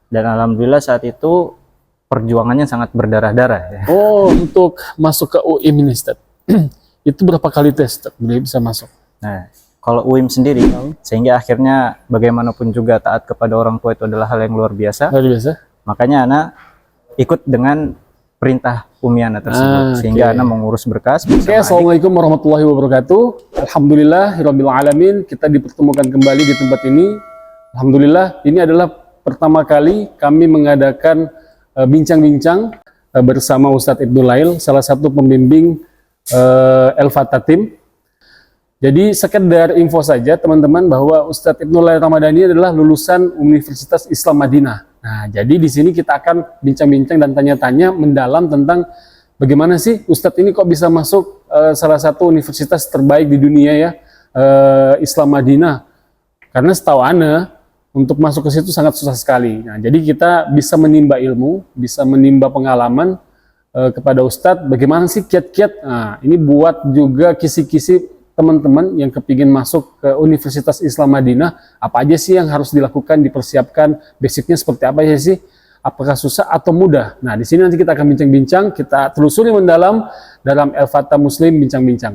Dan alhamdulillah saat itu perjuangannya sangat berdarah-darah ya. Oh, untuk masuk ke UIM ini, Ustaz. Itu berapa kali tes, Ustaz, beliau bisa masuk? Nah, kalau UIM sendiri, sehingga akhirnya bagaimanapun juga taat kepada orang tua itu adalah hal yang luar biasa. Luar biasa. Makanya Ana ikut dengan perintah Umi Ana tersebut, sehingga Ana mengurus berkas. Oke, assalamualaikum warahmatullahi wabarakatuh. Alhamdulillahirabbil alamin, kita dipertemukan kembali di tempat ini. Alhamdulillah, ini adalah pertama kali kami mengadakan bincang-bincang bersama Ustadz Ibnu Lail, salah satu pembimbing El-Fatah Tim. Jadi sekedar info saja teman-teman bahwa Ustadz Ibnu Lail Ramadhani adalah lulusan Universitas Islam Madinah. Nah, jadi di sini kita akan bincang-bincang dan tanya-tanya mendalam tentang bagaimana sih Ustadz ini kok bisa masuk salah satu universitas terbaik di dunia ya, Islam Madinah. Karena setahu Ana, untuk masuk ke situ sangat susah sekali. Nah, jadi kita bisa menimba ilmu, bisa menimba pengalaman kepada Ustadz. Bagaimana sih kiat-kiat? Nah, ini buat juga kisi-kisi teman-teman yang kepingin masuk ke Universitas Islam Madinah. Apa aja sih yang harus dilakukan, dipersiapkan? Basicnya seperti apa aja sih? Apakah susah atau mudah? Nah, di sini nanti kita akan bincang-bincang, kita telusuri mendalam dalam El-Fatah Muslim bincang-bincang.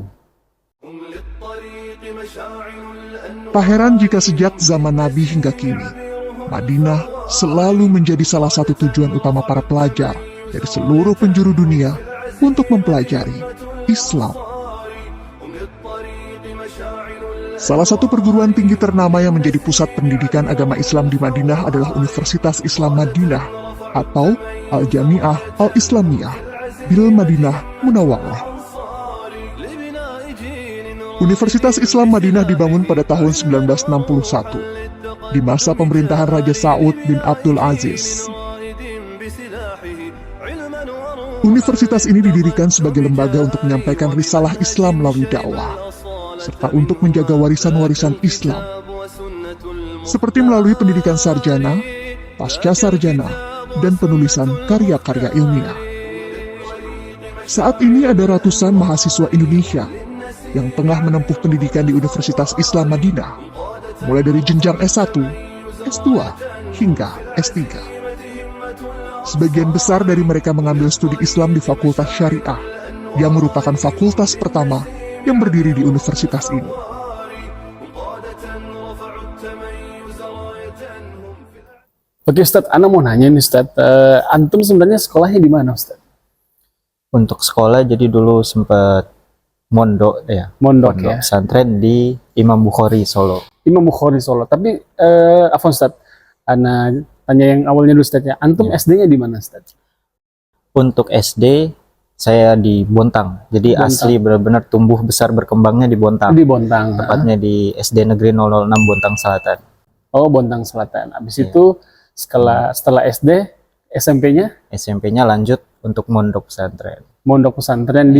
Tak heran jika sejak zaman Nabi hingga kini, Madinah selalu menjadi salah satu tujuan utama para pelajar dari seluruh penjuru dunia untuk mempelajari Islam. Salah satu perguruan tinggi ternama yang menjadi pusat pendidikan agama Islam di Madinah adalah Universitas Islam Madinah atau Al-Jami'ah Al-Islamiyah bil Madinah Munawwarah. Universitas Islam Madinah dibangun pada tahun 1961 di masa pemerintahan Raja Saud bin Abdul Aziz. Universitas ini didirikan sebagai lembaga untuk menyampaikan risalah Islam melalui dakwah, serta untuk menjaga warisan-warisan Islam, seperti melalui pendidikan sarjana, pasca sarjana, dan penulisan karya-karya ilmiah. Saat ini ada ratusan mahasiswa Indonesia yang tengah menempuh pendidikan di Universitas Islam Madinah, mulai dari jenjang S1, S2, hingga S3. Sebagian besar dari mereka mengambil studi Islam di Fakultas Syariah, yang merupakan fakultas pertama yang berdiri di universitas ini. Oke Ustadz, Ana mau nanya nih Ustadz, antum sebenarnya sekolahnya di mana Ustadz? Untuk sekolah, jadi dulu sempat mondok ya, Mondok ya, pesantren di Imam Bukhari Solo. Imam Bukhari Solo. Tapi apa Ustadz? Ana tanya yang awalnya dulu Ustadz ya. Antum SD-nya di mana Ustadz? Untuk SD saya di Bontang. Jadi Bontang. asli benar-benar tumbuh besar berkembangnya di Bontang. Di Bontang. Tepatnya di SD Negeri 006 Bontang Selatan. Oh, Bontang Selatan. Habis itu setelah SD, SMP-nya? SMP-nya lanjut untuk mondok pesantren. Mondok pesantren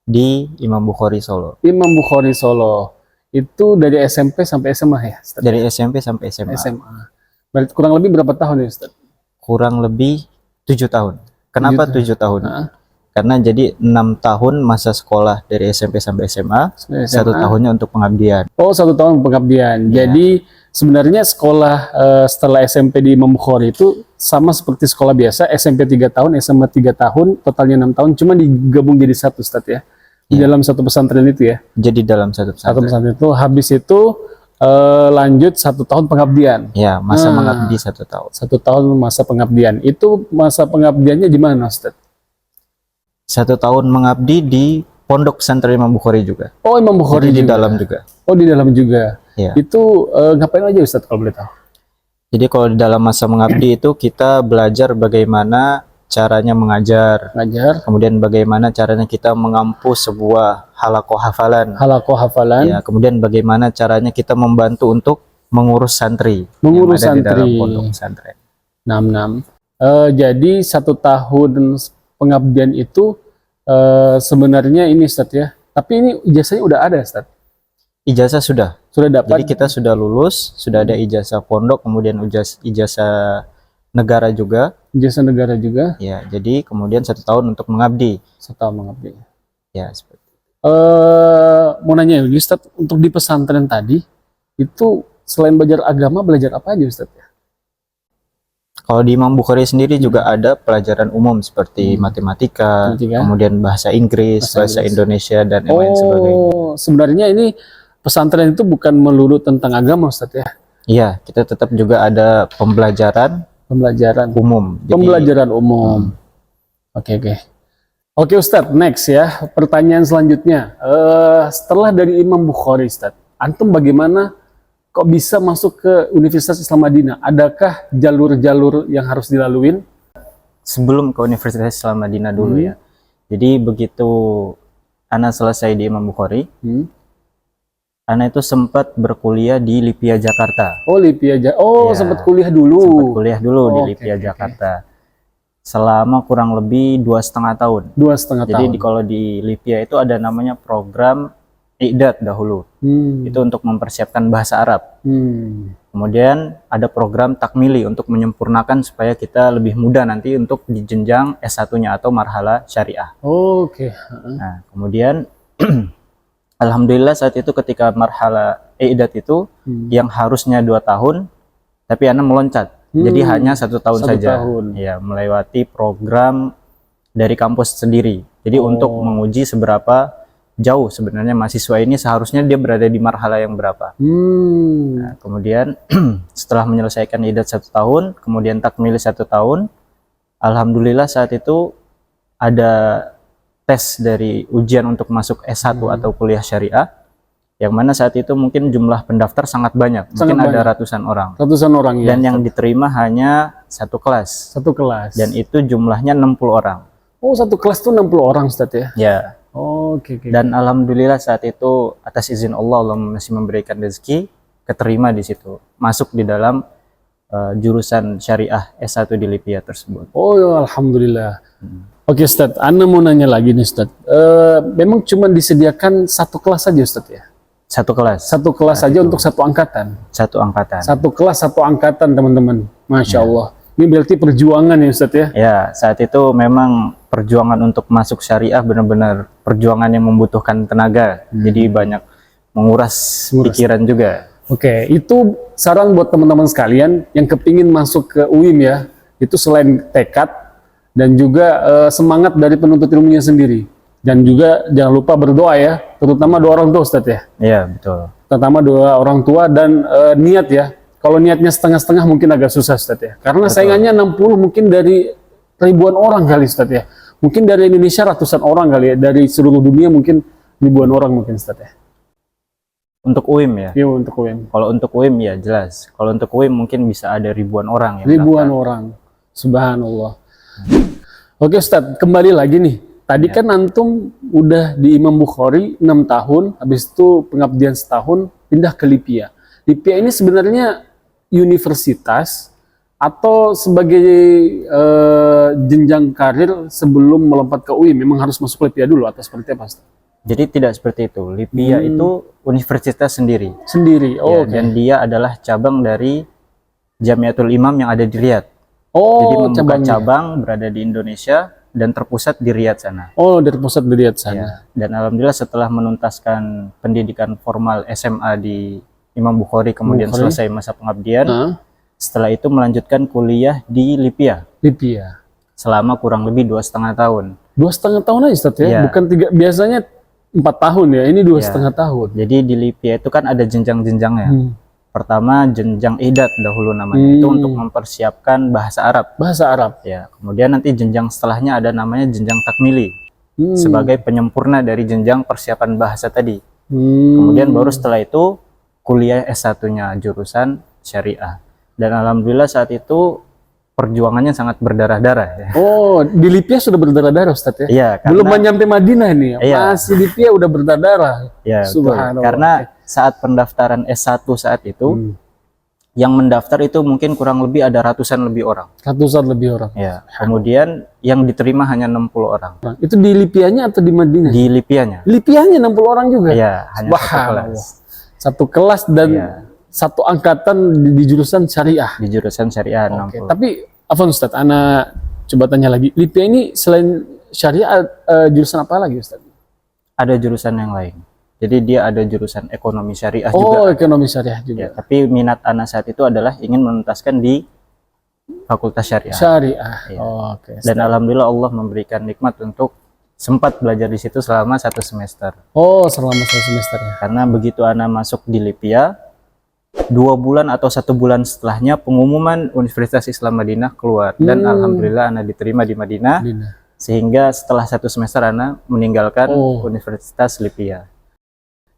di Imam Bukhari Solo. Imam Bukhari Solo. Itu dari SMP sampai SMA ya Ustadz? Dari SMP sampai SMA. Berarti kurang lebih berapa tahun ya Ustadz? Kurang lebih 7 tahun. Kenapa 7 tahun? Karena jadi 6 tahun masa sekolah dari SMP sampai SMA, 1 tahunnya untuk pengabdian. Oh, 1 tahun pengabdian. Jadi sebenarnya sekolah setelah SMP di Imam Bukhari itu sama seperti sekolah biasa, SMP 3 tahun, SMA 3 tahun, totalnya 6 tahun, cuma digabung jadi satu Ustadz ya. Di dalam satu pesantren itu ya. Jadi dalam satu pesantren. Satu pesantren itu, habis itu lanjut 1 tahun pengabdian. Ya, masa mengabdi 1 tahun. 1 tahun masa pengabdian. Itu masa pengabdiannya di mana Ustadz? 1 tahun mengabdi di Pondok Pesantren Imam Bukhari juga. Oh, Imam Bukhari di juga. dalam juga. Oh, di dalam juga. Ya. Itu ngapain aja Ustadz kalau boleh tahu? Jadi kalau di dalam masa mengabdi itu kita belajar bagaimana caranya mengajar, kemudian bagaimana caranya kita mengampu sebuah halakoh hafalan, ya, kemudian bagaimana caranya kita membantu untuk mengurus santri, mengurus yang ada santri di dalam pondok pesantren. Jadi 1 tahun pengabdian itu sebenarnya ini Ustadz ya, tapi ini ijazahnya udah ada Ustadz? Ijazah sudah dapat. Jadi kita sudah lulus, sudah ada ijazah pondok, kemudian ijazah negara juga. Ijazah negara juga. Ya, jadi kemudian 1 tahun untuk mengabdi. 1 tahun mengabdi. Ya, seperti itu. Mau nanya Ustadz, untuk di pesantren tadi itu selain belajar agama, belajar apa aja Ustadz ya? Kalau di Imam Bukhari sendiri juga ada pelajaran umum seperti matematika, kemudian bahasa Inggris, bahasa Indonesia, dan yang lain sebagainya. Sebenarnya ini pesantren itu bukan melulu tentang agama, Ustadz ya? Iya, kita tetap juga ada pembelajaran umum. Pembelajaran umum. Oke Ustadz, next ya. Pertanyaan selanjutnya. Setelah dari Imam Bukhari, Ustadz, antum bagaimana kok bisa masuk ke Universitas Islam Madinah? Adakah jalur-jalur yang harus dilaluin? Sebelum ke Universitas Islam Madinah dulu ya. Jadi begitu Ana selesai di Imam Bukhari, Ana itu sempat berkuliah di Lipia Jakarta. Oh, Lipia Jakarta. Sempat kuliah dulu. Sempat kuliah dulu di Lipia Jakarta. Selama kurang lebih 2,5 tahun. 2,5 tahun. Jadi kalau di Lipia itu ada namanya program Iqdad dahulu. Itu untuk mempersiapkan bahasa Arab. Kemudian ada program Takmili untuk menyempurnakan supaya kita lebih mudah nanti untuk di jenjang S1-nya atau marhala syariah. Nah, kemudian alhamdulillah saat itu ketika marhala Iqdad itu yang harusnya 2 tahun, tapi Ana meloncat. Jadi hanya 1 tahun saja. Ya, melewati program dari kampus sendiri. Jadi untuk menguji seberapa jauh sebenarnya mahasiswa ini seharusnya dia berada di marhala yang berapa. Nah, kemudian setelah menyelesaikan Iqdad 1 tahun, kemudian takmil 1 tahun, alhamdulillah saat itu ada tes dari ujian untuk masuk S1 atau kuliah syariah, yang mana saat itu mungkin jumlah pendaftar sangat banyak, mungkin ada ratusan orang. Ya. Dan yang diterima hanya 1 kelas. 1 kelas. Dan itu jumlahnya 60 orang. Oh, 1 kelas tuh 60 orang, Ustadz ya? Ya. Oke. Dan alhamdulillah saat itu atas izin Allah, Allah masih memberikan rezeki, keterima di situ, masuk di dalam jurusan syariah S1 di Lipia tersebut. Oh ya, alhamdulillah. Oke Ustadz, Ana mau nanya lagi nih Ustadz. Memang cuma disediakan 1 kelas saja Ustadz ya? 1 kelas. 1 kelas saja untuk 1 angkatan. 1 angkatan. 1 kelas 1 angkatan teman-teman. Masya Allah. Ini berarti perjuangan ya Ustadz ya? Ya, saat itu memang perjuangan untuk masuk syariah benar-benar perjuangan yang membutuhkan tenaga. Jadi banyak menguras pikiran juga. Oke, itu saran buat teman-teman sekalian yang kepingin masuk ke UIM ya. Itu selain tekad dan juga semangat dari penuntut ilmunya sendiri. Dan juga jangan lupa berdoa ya, terutama doa orang tua Ustadz ya? Iya, betul. Terutama doa orang tua dan niat ya. Kalau niatnya setengah-setengah mungkin agak susah Ustadz ya. Karena saingannya 60 mungkin dari ribuan orang kali Ustadz ya. Mungkin dari Indonesia ratusan orang kali ya. Dari seluruh dunia mungkin ribuan orang mungkin Ustadz ya. Untuk UIM ya? Iya, untuk UIM. Kalau untuk UIM ya jelas. Kalau untuk UIM mungkin bisa ada ribuan orang. Ribuan orang. Subhanallah. Oke Ustadz, kembali lagi nih. Tadi kan antum udah di Imam Bukhari 6 tahun. Habis itu pengabdian setahun pindah ke Lipia. Lipia ini sebenarnya universitas atau sebagai jenjang karir sebelum melompat ke UI memang harus masuk Lipia dulu atau seperti apa? Jadi tidak seperti itu. Lipia itu universitas sendiri. Oh, dan dia adalah cabang dari Jamiatul Imam yang ada di Riyadh. Jadi membuka cabang berada di Indonesia dan terpusat di Riyadh sana. Oh, terpusat di Riyadh sana. Dan alhamdulillah setelah menuntaskan pendidikan formal SMA di Imam Bukhari, kemudian selesai masa pengabdian, setelah itu melanjutkan kuliah di Lipia. Selama kurang lebih 2,5 tahun. 2,5 tahun aja Ustadz ya? Bukan 3, biasanya 4 tahun ya, ini 2,5 tahun. Jadi di Lipia itu kan ada jenjang-jenjangnya. Pertama jenjang Iqdad dahulu namanya, itu untuk mempersiapkan bahasa Arab. Ya, kemudian nanti jenjang setelahnya ada namanya jenjang takmili, sebagai penyempurna dari jenjang persiapan bahasa tadi. Kemudian baru setelah itu kuliah S1-nya jurusan syariah. Dan alhamdulillah saat itu perjuangannya sangat berdarah-darah ya. Oh, di Lipia sudah berdarah-darah Ustadz ya? Iya, belum nyampe Madinah ini ya? Masih Lipia udah berdarah-darah. Ya, subhanallah. Karena saat pendaftaran S1 saat itu yang mendaftar itu mungkin kurang lebih ada ratusan lebih orang. Ya, kemudian yang diterima hanya 60 orang. Itu di Lipianya atau di Madinah? Di Lipianya. Lipianya 60 orang juga? Iya, hanya 1 kelas. 1 kelas dan 1 angkatan di jurusan syariah. Di jurusan syariah 60. Tapi Afwan Ustadz, Ana coba tanya lagi. Lipia ini selain syariah jurusan apa lagi Ustadz? Ada jurusan yang lain. Jadi dia ada jurusan ekonomi syariah juga. Oh, ekonomi syariah juga. Ya, tapi minat Ana saat itu adalah ingin menuntaskan di Fakultas Syariah. Syariah. Iya. Oh, oke. Dan alhamdulillah Allah memberikan nikmat untuk sempat belajar di situ selama 1 semester. Oh, selama 1 semester ya. Karena begitu Ana masuk di Lipia, 2 bulan atau 1 bulan setelahnya pengumuman Universitas Islam Madinah keluar, dan alhamdulillah Ana diterima di Madinah. Sehingga setelah 1 semester Ana meninggalkan Universitas Lipia.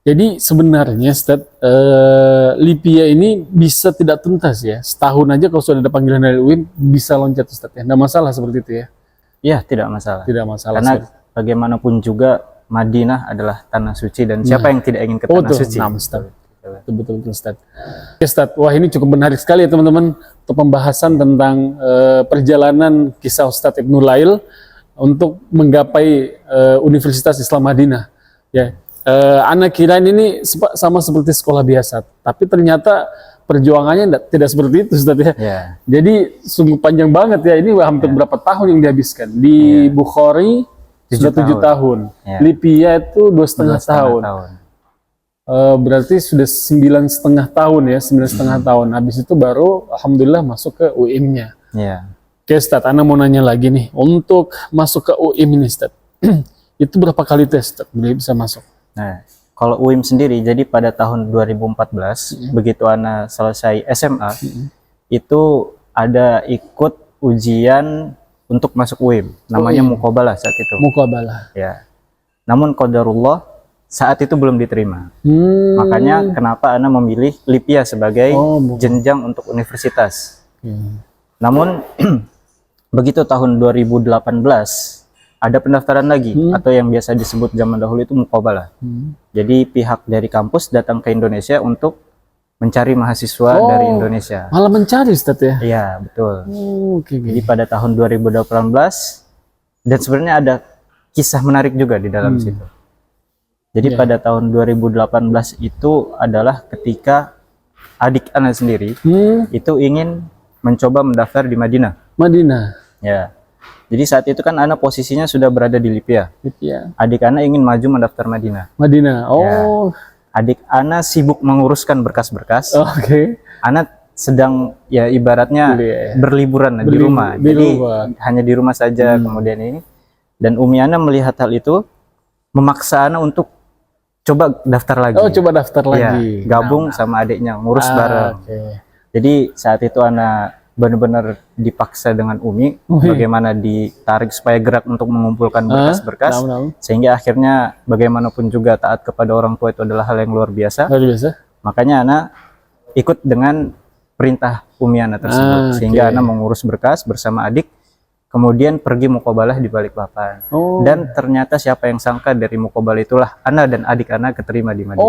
Jadi sebenarnya Ustaz, Lipia ini bisa tidak tuntas ya. Setahun aja kalau sudah ada panggilan dari UIN bisa loncat Ustaz ya. Nggak masalah seperti itu ya. Iya, tidak masalah. Tidak masalah. Karena bagaimanapun juga Madinah adalah tanah suci, dan siapa yang tidak ingin ke tanah suci? Betul Ustaz. Oke Ustaz, wah ini cukup menarik sekali ya teman-teman untuk pembahasan tentang perjalanan kisah Ustaz Ibnu Lail untuk menggapai Universitas Islam Madinah. Ya, anak kirain ini sama seperti sekolah biasa, tapi ternyata perjuangannya tidak seperti itu Ustaz ya. Jadi sungguh panjang banget ya. Ini hampir berapa tahun yang dihabiskan di Bukhari? Sudah 7 tahun. Lipia itu 2,5 tahun. Berarti sudah 9,5 tahun ya, 9,5 tahun. Habis itu baru alhamdulillah masuk ke UIM-nya. Oke Ustaz, Ana mau nanya lagi nih, untuk masuk ke UIM ini Ustaz, itu berapa kali tes Ustaz bisa masuk? Nah, kalau UIM sendiri, jadi pada tahun 2014, begitu Ana selesai SMA, itu ada ikut ujian untuk masuk UIM, namanya Muqabalah saat itu. Muqabalah. Ya. Namun qadarullah saat itu belum diterima. Makanya kenapa Ana memilih Lipia sebagai jenjang untuk universitas. Namun begitu tahun 2018 ada pendaftaran lagi, atau yang biasa disebut zaman dahulu itu Muqabalah. Jadi pihak dari kampus datang ke Indonesia untuk mencari mahasiswa dari Indonesia. Malah mencari Ustaz ya? Iya, betul. Jadi pada tahun 2018, dan sebenarnya ada kisah menarik juga di dalam situ. Jadi pada tahun 2018 itu adalah ketika adik Ana sendiri itu ingin mencoba mendaftar di Madinah. Ya. Jadi saat itu kan Ana posisinya sudah berada di Lipia. Adik Ana ingin maju mendaftar Madinah. Ya. Adik Ana sibuk menguruskan berkas-berkas. Ana sedang ya ibaratnya berliburan di rumah. Jadi hanya di rumah saja kemudian ini. Dan Umi Ana melihat hal itu, memaksa Ana untuk coba daftar lagi. Coba daftar lagi. Gabung sama adiknya, ngurus bareng. Jadi saat itu Ana benar-benar dipaksa dengan Umi, bagaimana ditarik supaya gerak untuk mengumpulkan berkas-berkas, sehingga akhirnya bagaimanapun juga taat kepada orang tua itu adalah hal yang luar biasa. Makanya Ana ikut dengan perintah Umi Ana tersebut, sehingga Ana mengurus berkas bersama adik, kemudian pergi Muqabalah di Balikpapan. Dan ternyata siapa yang sangka dari Muqabalah itulah Ana dan adik Ana keterima di Madinah.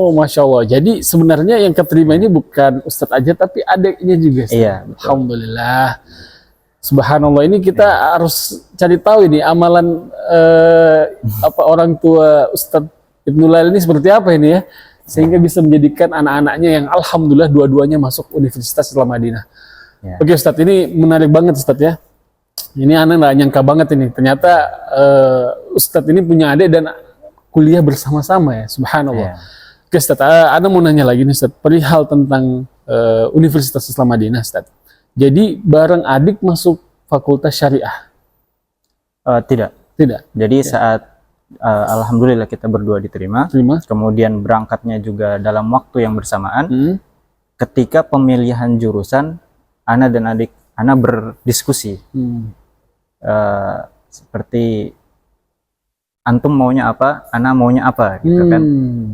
Masya Allah. Jadi sebenarnya yang keterima ini bukan Ustadz aja, tapi adiknya juga. Iya, alhamdulillah. Subhanallah, ini kita harus cari tahu ini amalan apa orang tua Ustadz Ibnu Lail ini seperti apa ini ya, sehingga bisa menjadikan anak-anaknya yang alhamdulillah dua-duanya masuk Universitas Islam Madinah. Oke Ustadz, ini menarik banget Ustadz ya. Ini Ana nggak nyangka banget ini, ternyata Ustadz ini punya adik dan kuliah bersama-sama ya, subhanallah. Oke Ustadz, Ana mau nanya lagi nih Ustadz, perihal tentang Universitas Islam Madinah Ustadz. Jadi bareng adik masuk Fakultas Syariah? Tidak. Jadi saat alhamdulillah kita berdua diterima, kemudian berangkatnya juga dalam waktu yang bersamaan. Ketika pemilihan jurusan, Ana dan adik Ana berdiskusi. Seperti antum maunya apa, Ana maunya apa, gitu kan.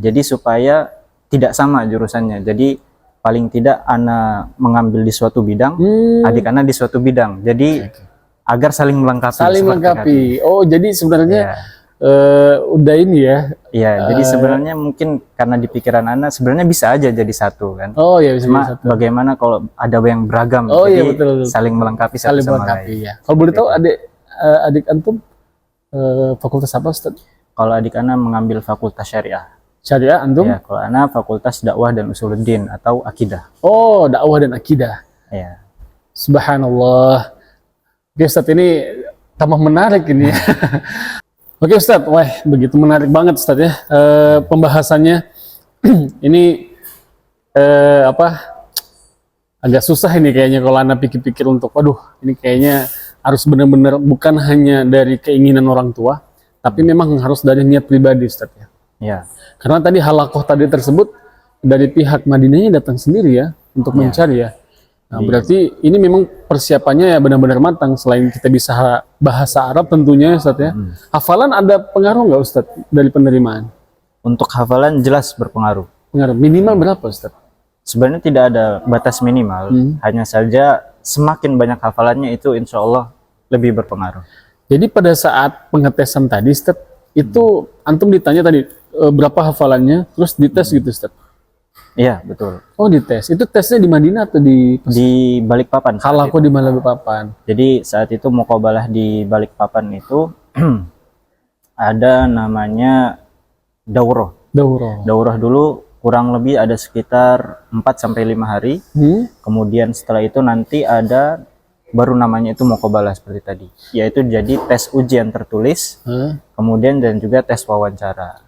Jadi supaya tidak sama jurusannya. Jadi paling tidak Ana mengambil di suatu bidang, adik Ana di suatu bidang. Jadi agar saling melengkapi. Oh, jadi sebenarnya udah ini ya. Iya, jadi sebenarnya mungkin karena di pikiran Ana sebenarnya bisa aja jadi satu kan. Oh iya, bisa. Cuma satu. Bagaimana kalau ada yang beragam, jadi iya, betul. Saling melengkapi satu sama lain. Ya. Kalau boleh tahu adik antum fakultas apa Ustaz? Kalau adik Ana mengambil Fakultas Syariah. Syariah antum? Ya, kalau Ana Fakultas Dakwah dan Usuluddin atau Akidah. Oh, Dakwah dan Akidah. Iya. Subhanallah. Oke Ustaz, ini tambah menarik ini. Oke Ustadz, wah begitu menarik banget Ustadz ya pembahasannya. Ini agak susah ini kayaknya kalau Anda pikir-pikir untuk, waduh, ini kayaknya harus benar-benar bukan hanya dari keinginan orang tua, tapi memang harus dari niat pribadi, Ustaz ya. Ya. Karena tadi halakoh tadi tersebut dari pihak Madinahnya datang sendiri ya untuk mencari ya. Nah, berarti ini memang persiapannya ya benar-benar matang. Selain kita bisa bahasa Arab tentunya, Ustaz ya. Hafalan ada pengaruh nggak, Ustaz, dari penerimaan? Untuk hafalan jelas berpengaruh. Pengaruh minimal berapa, Ustaz? Sebenarnya tidak ada batas minimal, hanya saja semakin banyak hafalannya itu insya Allah lebih berpengaruh. Jadi pada saat pengetesan tadi, Ustaz, itu antum ditanya tadi berapa hafalannya, terus dites gitu, Ustaz? Iya, betul. Oh, dites. Itu tesnya di Madinah atau di Balikpapan. Halako di Balikpapan. Jadi saat itu muqabalah di Balikpapan itu ada namanya daurah. Daurah dulu kurang lebih ada sekitar 4-5 hari. Kemudian setelah itu nanti ada baru namanya itu muqabalah seperti tadi. Yaitu jadi tes ujian tertulis, kemudian dan juga tes wawancara.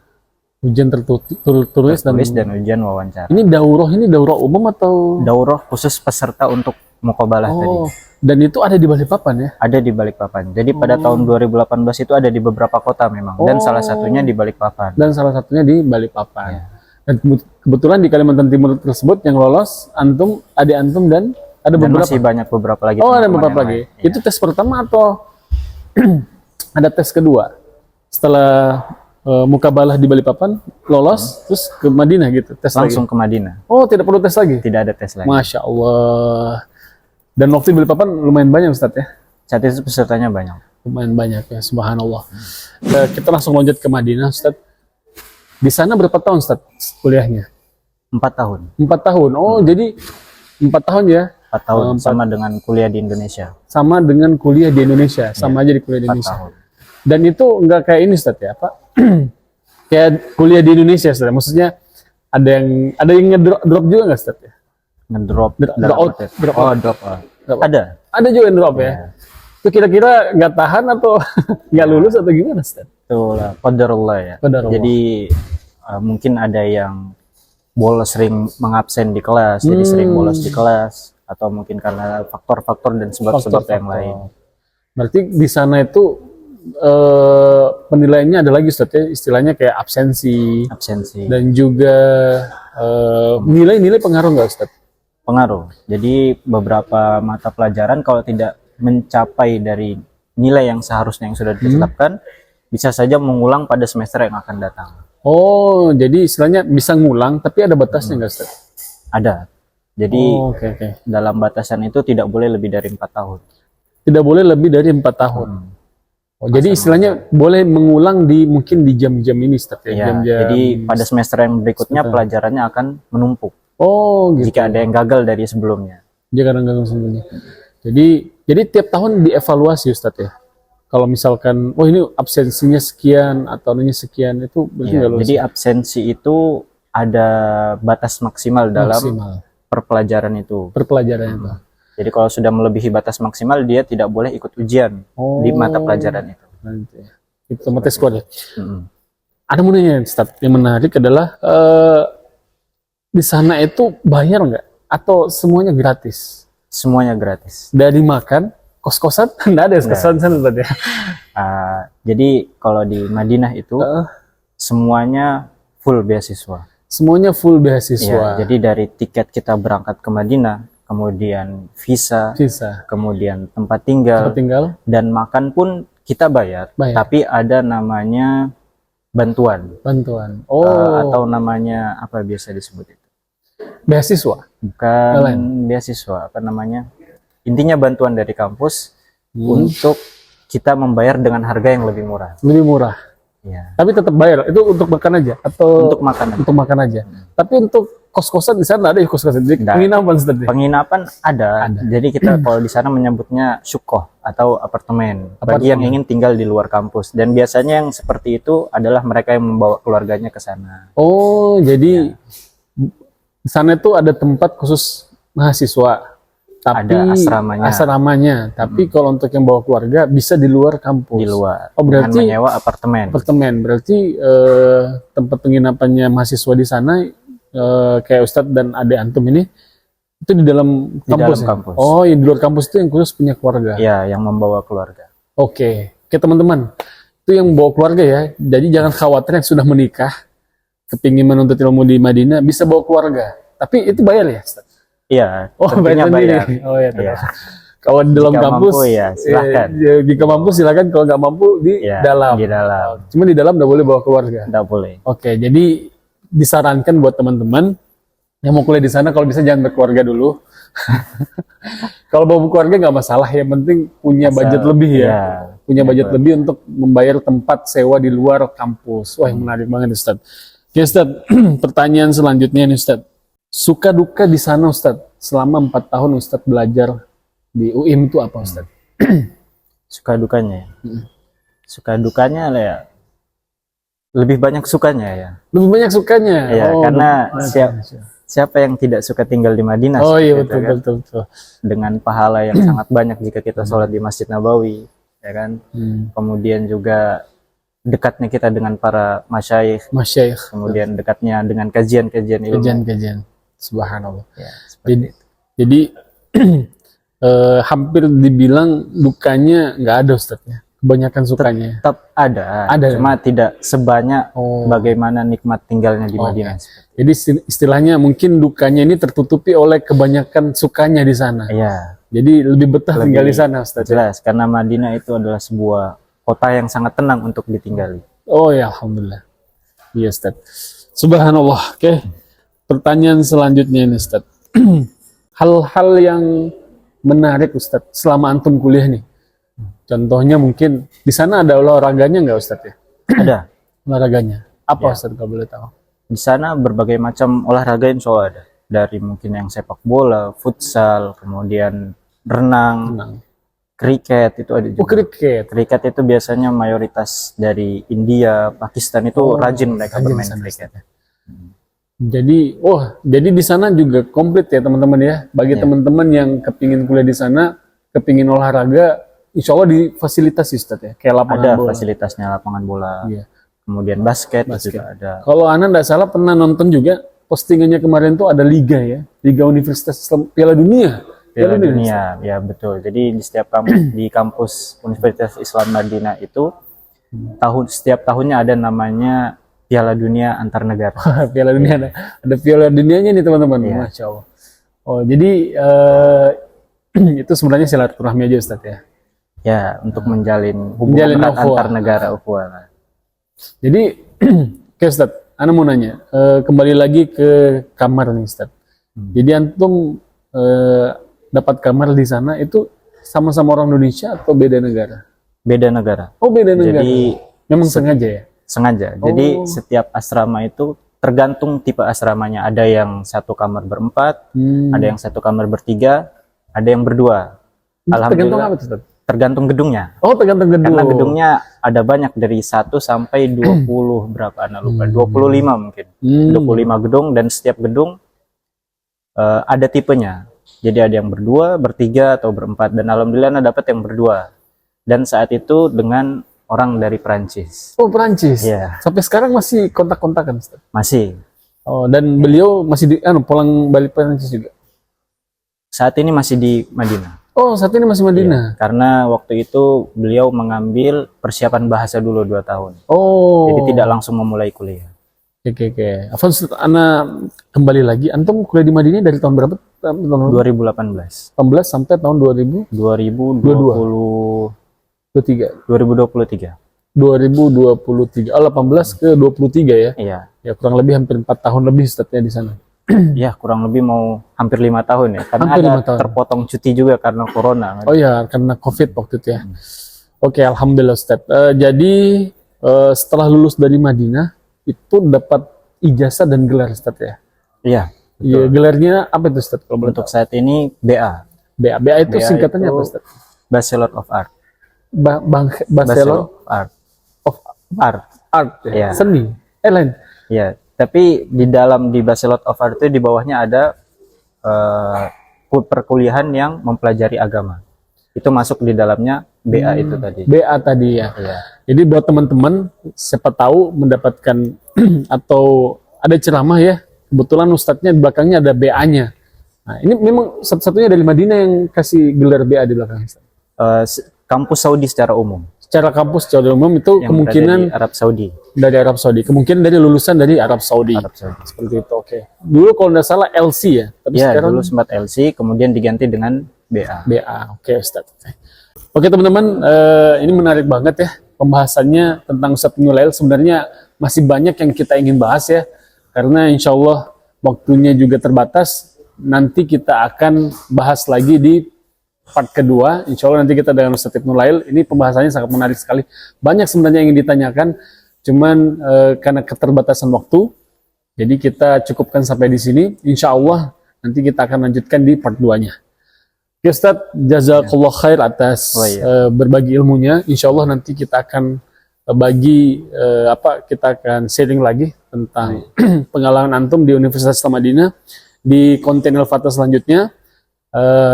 Ujian tertulis dan ujian wawancara. Ini daurah umum atau daurah khusus peserta untuk muqabalah tadi. Dan itu ada di Balikpapan ya? Ada di Balikpapan. Jadi pada tahun 2018 itu ada di beberapa kota memang, dan salah satunya di Balikpapan. Ya. Dan kebetulan di Kalimantan Timur tersebut yang lolos adik antum dan ada beberapa. Masih banyak beberapa lagi. Ada beberapa lagi. Ya. Itu tes pertama atau ada tes kedua? Setelah mukabalah di Balikpapan, lolos, terus ke Madinah gitu, tes langsung lagi? Ke Madinah. Oh, tidak perlu tes lagi? Tidak ada tes lagi. Masya Allah. Dan waktu di Balikpapan lumayan banyak, Ustaz ya? Saat itu pesertanya banyak. Lumayan banyak ya, subhanallah. Kita langsung loncat ke Madinah, Ustaz. Di sana berapa tahun, Ustaz, kuliahnya? 4 tahun. 4 tahun. Oh, jadi 4 tahun ya? 4 tahun, sama dengan kuliah di Indonesia. Sama dengan kuliah di Indonesia, sama aja di kuliah di Indonesia. 4 tahun. Dan itu enggak kayak ini, Ustaz ya, Pak? Kayak kuliah di Indonesia, Ustaz. Maksudnya ada yang ngedrop juga nggak, Ustaz ya? Ngedrop. Drop out. Ada juga yang drop ya. Itu kira-kira nggak tahan atau nggak lulus atau gimana, Ustaz? Itulah qadarullah ya. Jadi mungkin ada yang sering mengabsen di kelas, jadi sering bolos di kelas, atau mungkin karena faktor-faktor dan sebab-sebab yang lain. Berarti di sana itu penilaiannya ada lagi, Ustaz ya, istilahnya kayak absensi dan juga nilai pengaruh nggak, Ustaz? Pengaruh. Jadi beberapa mata pelajaran kalau tidak mencapai dari nilai yang seharusnya yang sudah ditetapkan, bisa saja mengulang pada semester yang akan datang. Oh, jadi istilahnya bisa ngulang, tapi ada batasnya nggak, Ustaz? Ada. Jadi dalam batasan itu tidak boleh lebih dari 4 tahun. Tidak boleh lebih dari 4 tahun. Oh, jadi istilahnya boleh mengulang mungkin di jam-jam ini, Ustaz ya? Jam-jam, jadi pada semester yang berikutnya pelajarannya akan menumpuk. Oh, gitu. Jika ada yang gagal dari sebelumnya. Jika ada yang gagal sebelumnya. Jadi tiap tahun dievaluasi, Ustaz ya? Kalau misalkan, ini absensinya sekian atau anunya sekian, itu berarti nggak lulus. Jadi absensi itu ada batas maksimal dalam perpelajaran itu. Jadi kalau sudah melebihi batas maksimal, dia tidak boleh ikut ujian di mata pelajaran itu. Itu sama tes kode. Ada mau nanya, Ustaz, yang menarik adalah di sana itu bayar nggak? Atau semuanya gratis? Semuanya gratis. Dari makan, kos-kosan? Nggak ada kos-kosan sana, Ustaz ya? Jadi kalau di Madinah itu semuanya full beasiswa. Semuanya full beasiswa. Ya, jadi dari tiket kita berangkat ke Madinah, kemudian visa, kemudian tempat tinggal, dan makan pun kita bayar. Tapi ada namanya bantuan. Atau namanya apa biasa disebut itu? Beasiswa? Bukan beasiswa, apa namanya? Intinya bantuan dari kampus untuk kita membayar dengan harga yang lebih murah. Lebih murah. Ya. Tapi tetap bayar. Itu untuk makan aja atau untuk makan? Untuk makan aja. Tapi untuk kos-kosan di sana ada ya kos-kosan. Penginapan seperti. Penginapan ada. Jadi kita kalau di sana menyebutnya syukoh atau apartemen. Bagi yang ingin tinggal di luar kampus. Dan biasanya yang seperti itu adalah mereka yang membawa keluarganya ke sana. Oh, jadi di sana itu ada tempat khusus mahasiswa. Tapi ada asramanya. Tapi kalau untuk yang bawa keluarga bisa di luar kampus. Di luar. Oh, berarti dengan menyewa apartemen. Berarti tempat penginapannya mahasiswa di sana kayak Ustadz dan adik antum ini Itu di dalam Di kampus dalam ya? kampus. Oh, yang di luar kampus itu yang khusus punya keluarga. Ya, yang membawa keluarga. Oke, teman-teman, itu yang bawa keluarga ya. Jadi jangan khawatir yang sudah menikah, kepingin menuntut ilmu di Madinah, bisa bawa keluarga. Tapi itu bayar ya, Ustaz? Iya, Oh, tentunya bayar bayar. sendiri. Oh ya, Iya. Kalau di dalam Jika kampus, mampu, ya, silahkan. jika mampu silakan. Kalau nggak mampu di Ya, dalam. di dalam. Cuma di dalam nggak boleh bawa keluarga. Nggak boleh. Oke, jadi disarankan buat teman-teman yang mau kuliah di sana, kalau bisa jangan berkeluarga dulu. Kalau bawa keluarga nggak masalah, yang penting punya budget lebih ya. Iya. Punya Iya, budget Pak. lebih untuk membayar tempat sewa di luar kampus. Wah, menarik banget Ustaz. Oke Ustaz, pertanyaan selanjutnya nih Ustaz. Suka duka di sana Ustaz, selama 4 tahun Ustaz belajar di UIM itu apa Ustaz? Suka dukanya. Hmm. Suka dukanya lah ya. Lebih banyak sukanya ya. Lebih banyak sukanya. Iya, Oh, karena betul. siapa yang tidak suka tinggal di Madinah? Oh iya, gitu betul, kan? betul, betul. Dengan pahala yang sangat banyak jika kita sholat di Masjid Nabawi, ya kan? Kemudian juga dekatnya kita dengan para masyayikh, Masyaikh, kemudian dekatnya dengan kajian-kajian ilmu. kajian-kajian. Subhanallah. Ya, Jadi, jadi hampir dibilang dukanya nggak ada Ustaznya. Kebanyakan sukanya. tetap ada, Ada. cuma tidak sebanyak Oh. bagaimana nikmat tinggalnya di Madinah. Jadi istilahnya mungkin dukanya ini tertutupi oleh kebanyakan sukanya di sana. Iya, Jadi lebih betah Lebih tinggal di sana Ustaz. jelas karena Madinah itu adalah sebuah kota yang sangat tenang untuk ditinggali. Oh ya, alhamdulillah. Iya Ustaz. Subhanallah. Oke. Pertanyaan selanjutnya ini Ustaz. Hal-hal yang menarik Ustaz selama antum kuliah nih. Contohnya mungkin di sana ada olahraganya nggak Ustaz ya? Ada Olahraganya. Apa Ya. Ustaz kalau boleh tahu? di sana berbagai macam olahraga insya Allah ada. Dari mungkin yang sepak bola, futsal, kemudian renang, Tenang. kriket itu ada Oh, juga. kriket. Kriket itu biasanya mayoritas dari India, Pakistan itu Oh, rajin mereka rajin bermain di sana, kriket. Jadi di sana juga komplit ya teman-teman ya. Bagi Ya. teman-teman yang kepingin kuliah di sana, kepingin olahraga, insya Allah difasilitasi Ustaz ya. Kayak lapangan Ada bola. fasilitasnya lapangan bola, Iya. kemudian basket, Basket. juga ada. Kalau Ana nggak salah pernah nonton juga postingannya kemarin tuh ada liga ya, Liga Universitas Islam, Piala Dunia. Piala Dunia, ya betul. Jadi di setiap kampus di kampus Universitas Islam Madinah itu setiap tahunnya ada namanya Piala Dunia antar negara. Piala Dunia ada Piala Dunianya nih teman-teman. Iya. Masya Allah. Oh jadi itu sebenarnya silaturahmi aja Ustaz ya. Ya, untuk menjalin Menjalin hubungan erat ukhuwah. antar negara ukhuwah. Jadi oke Ustaz, Ana mau nanya kembali lagi ke kamar nih Ustaz. Jadi antum dapat kamar di sana itu sama-sama orang Indonesia atau beda negara? Beda negara. Oh beda negara. Jadi Memang sengaja ya? sengaja. Oh. Jadi setiap asrama itu tergantung tipe asramanya. Ada yang satu kamar berempat, ada yang satu kamar bertiga, ada yang berdua. Tergantung apa Alhamdulillah. tuh Ustaz? Tergantung gedungnya. Oh tergantung gedung. Karena gedungnya ada banyak dari 1 sampai 20 berapa Ana lupa. 25 mungkin. 25 gedung dan setiap gedung ada tipenya. Jadi ada yang berdua, bertiga atau berempat dan alhamdulillah Ana dapat yang berdua. Dan saat itu dengan orang dari Perancis. Oh Perancis. Iya. Sampai sekarang masih kontak-kontakan Ustaz? Masih. Oh dan beliau masih pulang balik Perancis juga? Saat ini masih di Madinah. Oh saat ini masih Madinah? Iya, karena waktu itu beliau mengambil persiapan bahasa dulu 2 tahun. Oh. Jadi tidak langsung memulai kuliah. Oke. Afwan, Ana kembali lagi. Antum kuliah di Madinah dari tahun berapa? Tahun 2018. 18 sampai tahun 2023. 2023. 2023. Oh, 18 ke 23 ya. Iya. Ya kurang lebih hampir 4 tahun lebih Ustaznya di sana. Ya, kurang lebih mau hampir 5 tahun ya. Karena Hampir ada 5 tahun. terpotong cuti juga karena corona. Kan? Oh ya, karena Covid waktu itu ya. Oke, alhamdulillah Ustaz. Jadi setelah lulus dari Madinah itu dapat ijazah dan gelar Ustaz ya. Iya. Iya, gelarnya apa itu Ustaz kalau boleh Untuk tahu? saat ini BA. BA itu BA singkatannya itu apa Ustaz? Bachelor of Art. Bachelor of Art. of Art. Art ya. Iya. Seni. Lain. Ya, tapi di Bachelor of Art itu di bawahnya ada perkuliahan yang mempelajari agama. Itu masuk di dalamnya BA itu tadi. BA tadi ya. Iya. Jadi buat teman-teman siapa tahu mendapatkan atau ada ceramah ya. Kebetulan ustadznya di belakangnya ada BA-nya. Nah, ini memang satu-satunya dari Madinah yang kasih gelar BA di belakang. Kampus Saudi secara umum. Secara kampus secara umum itu Yang kemungkinan berada di Arab Saudi. Dari Arab Saudi. Kemungkinan dari lulusan dari Arab Saudi. Arab Saudi. Seperti itu, oke. Dulu kalau nggak salah LC ya, tapi Ya, sekarang dulu sempat LC, kemudian diganti dengan BA. BA. Oke, Ustaz. Oke, teman-teman, ini menarik banget ya pembahasannya tentang Ustaz Ibnu Lail. Sebenarnya masih banyak yang kita ingin bahas ya, karena insya Allah waktunya juga terbatas. Nanti kita akan bahas lagi di part kedua. Insya Allah nanti kita dengan Ustaz Ibnu Lail. Ini pembahasannya sangat menarik sekali. Banyak sebenarnya yang ingin ditanyakan, cuman karena keterbatasan waktu, jadi kita cukupkan sampai di sini. Insya Allah nanti kita akan lanjutkan di part 2-nya. Oke Ustaz, jazakallah khair atas berbagi ilmunya. Insya Allah nanti kita akan kita akan sharing lagi tentang pengalaman antum di Universitas Islam Madinah di konten El-Fatah selanjutnya.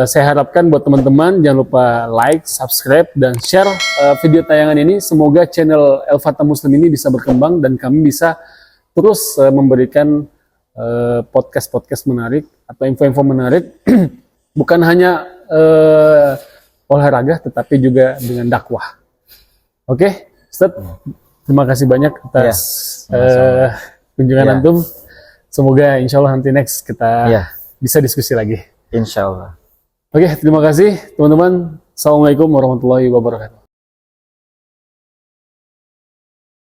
Saya harapkan buat teman-teman jangan lupa like, subscribe, dan share video tayangan ini. Semoga channel El-Fatah Muslim ini bisa berkembang dan kami bisa terus memberikan podcast-podcast menarik atau info-info menarik bukan hanya olahraga tetapi juga dengan dakwah. Oke, Ustaz, terima kasih banyak atas kunjungan antum. Semoga insya Allah nanti next kita bisa diskusi lagi. Insya Allah. Oke, terima kasih teman-teman. Assalamualaikum warahmatullahi wabarakatuh.